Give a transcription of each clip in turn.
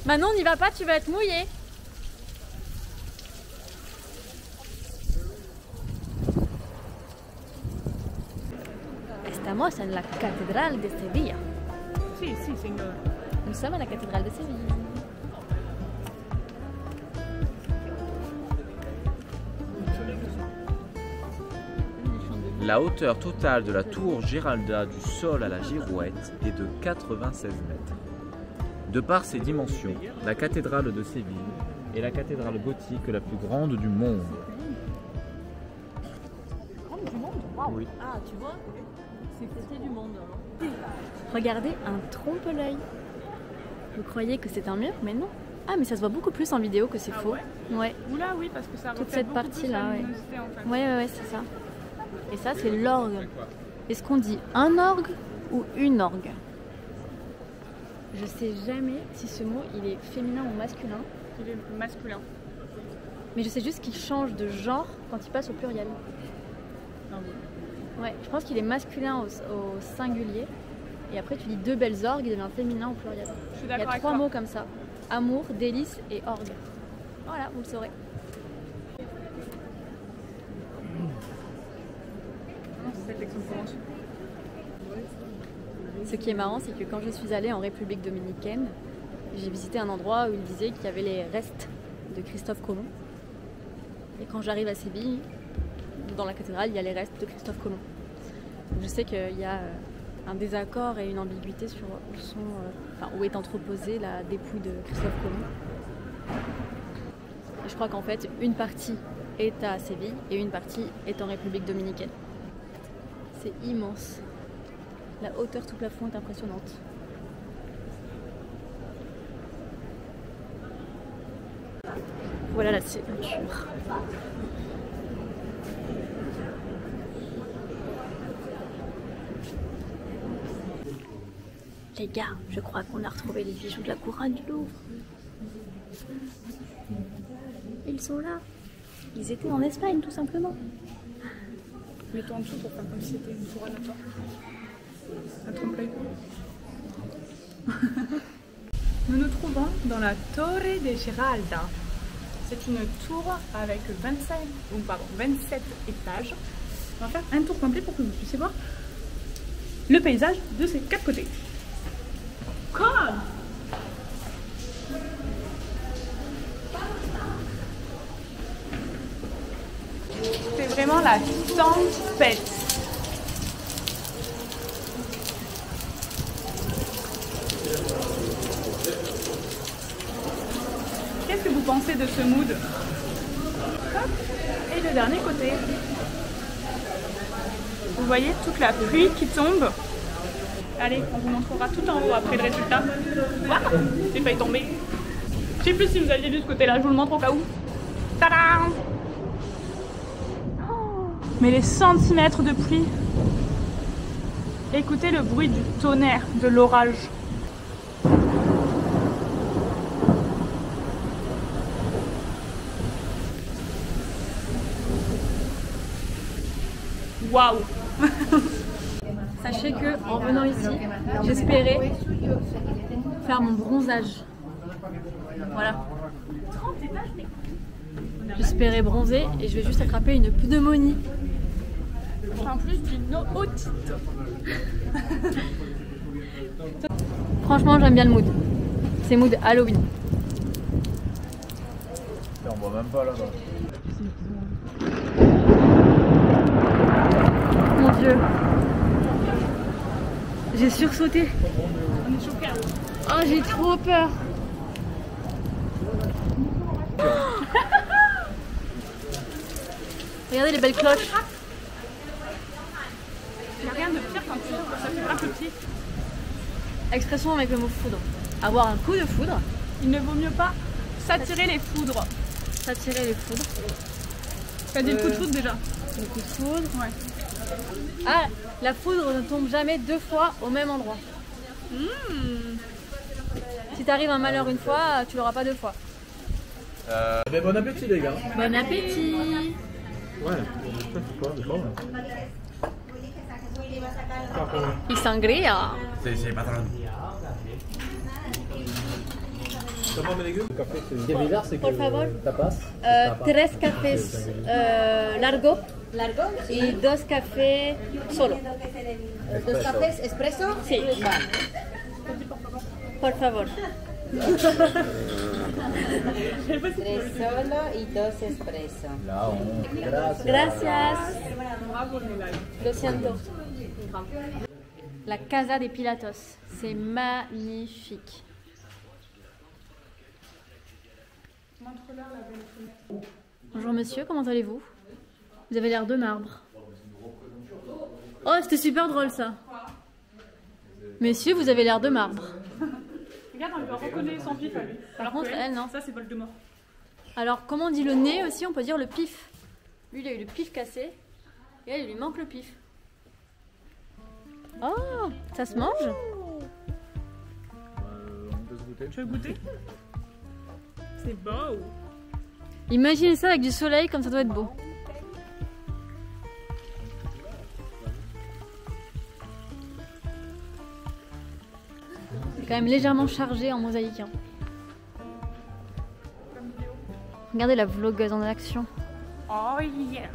Manon, n'y va pas, tu vas être mouillée. Estamos en la cathédrale de Sevilla. Sí, sí, señor. Nous sommes à la cathédrale de Séville. La hauteur totale de la tour Giralda du sol à la girouette est de 96 mètres. De par ses dimensions, la cathédrale de Séville est la cathédrale gothique la plus grande du monde. Grande du monde? Wow. Oui. Ah, tu vois, c'est que c'était du monde. Regardez un trompe-l'œil. Vous croyez que c'est un mur, mais non. Ah, mais ça se voit beaucoup plus en vidéo que c'est faux. Ouais. Oula, oui, parce que ça toute reflète cette beaucoup partie plus là, la ouais. luminosité, en fait. Ouais, c'est ça. Et ça, c'est l'orgue. Est-ce qu'on dit un orgue ou une orgue? Je sais jamais si ce mot il est féminin ou masculin. Il est masculin. Mais je sais juste qu'il change de genre quand il passe au pluriel. Ah oui. Ouais, je pense qu'il est masculin au singulier. Et après, tu dis deux belles orgues, il devient féminin au pluriel. Je suis Il y d'accord a avec trois toi. mots comme ça. Amour, délice et orgue. Voilà, vous le saurez. C'est Aix-en-Provence. Ce qui est marrant, c'est que quand je suis allée en République dominicaine, j'ai visité un endroit où il disait qu'il y avait les restes de Christophe Colomb. Et quand j'arrive à Séville, dans la cathédrale, il y a les restes de Christophe Colomb. Donc je sais qu'il y a un désaccord et une ambiguïté sur où est entreposée la dépouille de Christophe Colomb. Et je crois qu'en fait, une partie est à Séville et une partie est en République dominicaine. C'est immense. La hauteur tout plafond est impressionnante. Voilà la sépulture. Les gars, je crois qu'on a retrouvé les bijoux de la couronne du Louvre. Ils sont là. Ils étaient en Espagne, tout simplement. Mets-toi en dessous pour faire comme si c'était une couronne à toi. Un trompe-l'œil. Nous nous trouvons dans la Torre de Giralda. C'est une tour avec 27 étages. On va faire un tour complet pour que vous puissiez voir le paysage de ces quatre côtés. Comme c'est vraiment la tempête. Qu'est-ce que vous pensez de ce mood? Hop. Et le dernier côté. Vous voyez toute la pluie qui tombe. Allez, on vous montrera tout en haut après le résultat. Waouh, j'ai failli tomber. Je sais plus si vous aviez vu ce côté-là, je vous le montre au cas où. Tadam! Mais les centimètres de pluie. Écoutez le bruit du tonnerre, de l'orage. Waouh! Sachez que en venant ici, j'espérais faire mon bronzage. Voilà. J'espérais bronzer et je vais juste attraper une pneumonie. En plus d'une otite. Franchement, j'aime bien le mood. C'est mood Halloween. On voit même pas là-bas. Mon Dieu. J'ai sursauté. On est choqués. Oh, j'ai trop peur. Regardez les belles cloches. Il n'y a rien de pire quand ça fait un petit. Expression avec le mot foudre. Avoir un coup de foudre. Il ne vaut mieux pas s'attirer les foudres. S'attirer les foudres. T'as dit le coup de foudre déjà? Le coup de foudre. Ouais. Ah, la foudre ne tombe jamais deux fois au même endroit. Si t'arrive un malheur une fois, tu l'auras pas deux fois. Mais bon appétit les gars. Bon appétit. Ouais, c'est quoi, Y sangria. C'est patron. Por favor, Tapas. 3 cafés largo y 2 cafés solo. ¿Dos cafés expreso? Sí. Vale. Por favor. 3 solo y 2 expreso. Gracias. Lo siento. La Casa des Pilatos, c'est magnifique. Bonjour monsieur, comment allez-vous? Vous avez l'air de marbre. Oh, c'était super drôle ça. Messieurs, vous avez l'air de marbre. Regarde, on reconnaît son pif à lui. Par contre, elle, non. Ça, c'est Voldemort. Alors, comment on dit le nez aussi? On peut dire le pif. Lui, il a eu le pif cassé. Et elle, il lui manque le pif. Oh, ça se mange? Tu veux goûter? C'est beau. Imaginez ça avec du soleil, comme ça doit être beau. C'est quand même légèrement chargé en mosaïque. Hein. Regardez la vlogueuse en action. Oh yeah.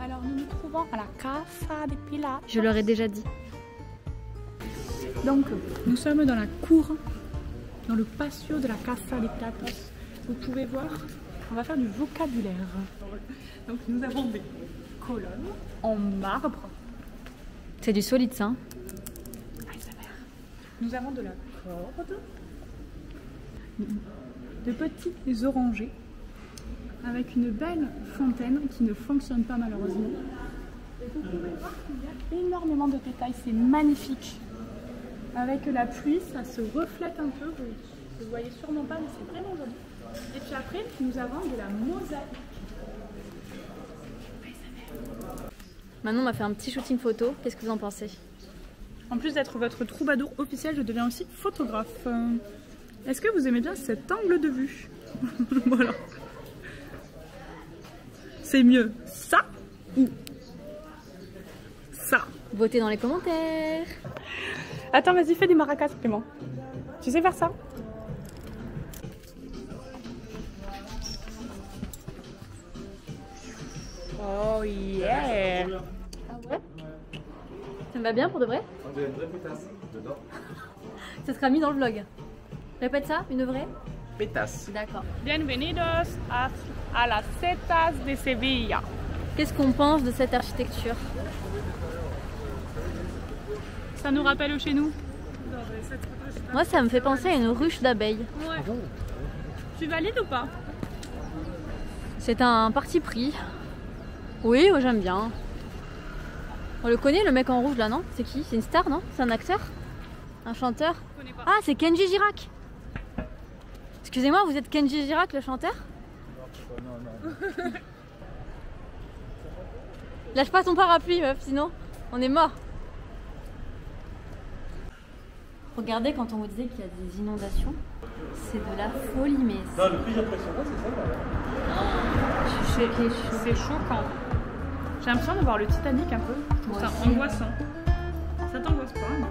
Alors nous nous trouvons à la Casa des Pilatos. Je leur ai déjà dit. Donc nous sommes dans la cour, dans le patio de la Casa des Pilatos. Vous pouvez voir, on va faire du vocabulaire. Donc nous avons des colonnes en marbre. C'est du solide ça. Hein. Nous avons de la corde, de petits orangers, avec une belle fontaine qui ne fonctionne pas malheureusement. Vous pouvez voir qu'il y a énormément de détails, c'est magnifique. Avec la pluie, ça se reflète un peu, vous ne voyez sûrement pas, mais c'est vraiment joli. Et puis après, nous avons de la mosaïque. Maintenant, on va faire un petit shooting photo. Qu'est-ce que vous en pensez? En plus d'être votre troubadour officiel, je deviens aussi photographe. Est-ce que vous aimez bien cet angle de vue? Voilà. C'est mieux ça ou ça? Votez dans les commentaires. Attends, vas-y, fais des maracas, Clément. Tu sais faire ça? Oh yeah! Ah ouais? Ça me va bien pour de vrai? On dirait une vraie pétasse dedans. Ça sera mis dans le vlog. Répète ça, une vraie? Pétasse. D'accord. Bienvenidos a las setas de Sevilla. Qu'est-ce qu'on pense de cette architecture? Ça nous rappelle chez nous. Moi, ça me fait penser à une ruche d'abeilles. Ouais. Tu valides ou pas? C'est un parti pris. Oui, moi j'aime bien. On le connaît, le mec en rouge là, non? C'est qui? C'est une star, non? C'est un acteur? Un chanteur? Je connais pas. Ah, c'est Kenji Girac. Excusez-moi, vous êtes Kenji Girac, le chanteur? Non. Lâche pas ton parapluie, meuf, sinon on est mort. Regardez, quand on vous disait qu'il y a des inondations, c'est de la folie, mais... Non, le plus impressionnant, c'est ça. Je suis choquée, je suis choquée. C'est choquant. J'ai l'impression de voir le Titanic un peu. Je trouve Moi ça aussi. angoissant. Ça t'angoisse pas, hein?